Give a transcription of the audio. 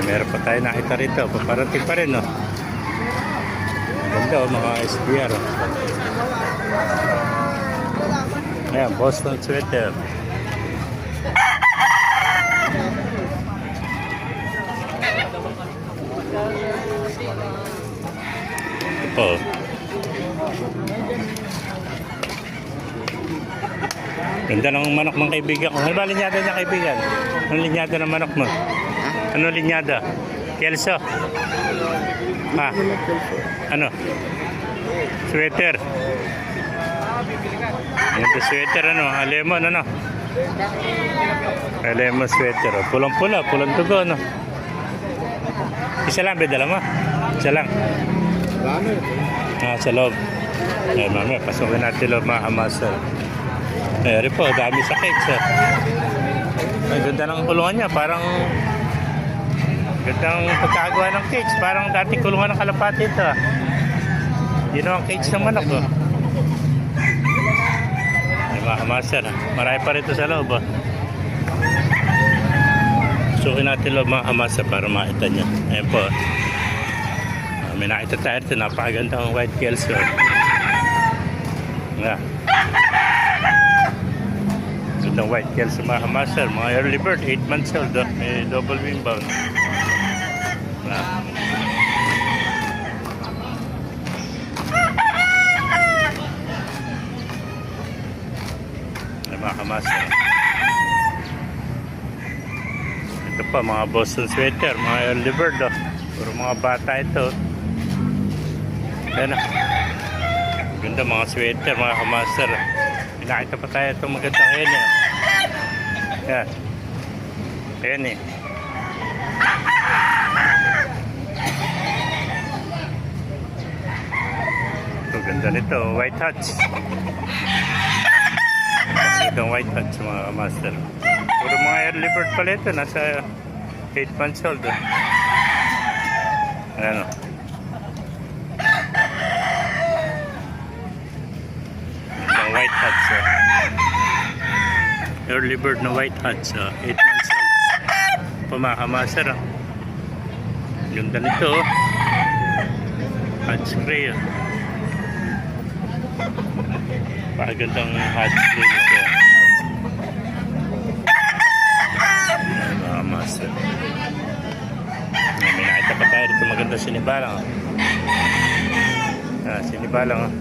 Meron pa tayo nakita rito. Paparating pa rin, no? Maganda, oh, mga SBR. Ayan, Boston sweater. Ito. Ganda ng manok ng kaibigan ko. Ano ba linyada niya, kaibigan? Anong linyada ng manok mo? Ano linyada? Kelso? Ha? Ano? Sweater. Ganda sweater, ano? Lemon, ano? Lemon sweater. Pulang-pula, pulang dugo, ano? Isa lang, bedala mo? Isa lang. Sa loob. Ay, mamaya, pasukin natin loob, mga kamasal. Eri po, dami sa cakes. Ang ganda ng kulungan niya, parang gandang pagkagawa ng cakes, parang dating kulungan ng kalapati ito. Yun ang cakes ng manok. Ay, mga kamasal, marami pa rito sa loob. Pasukin natin loob, mga kamasal, para makita niyo. Ayan po. May nakita tayo ito, napakagandang white kelso. Nga. Gandang white kelso, mga kamasal. Mga early bird, 8 months old. May double wing bound. Nga. Ay, mga kamasal. Ito pa, mga Boston sweater, mga early bird. Puro mga bata ito. Ayan na. Ganda mga sweater, mga kamaster. Pinakita pa tayo itong magandang ayan eh. Ayan. Ayan eh. Ito, ganda nito. White hats. Itong white hats, mga kamaster. Puro mga early bird pala ito. Nasa 8 months old. Ayan o. White hats, early bird na white hats, 8 months old. Pamakamasar, ganda nito, hats gray, pagandang hats gray nito. Pamakamasar. May nakita pa tayo dito, maganda sinibalang. Sinibalang.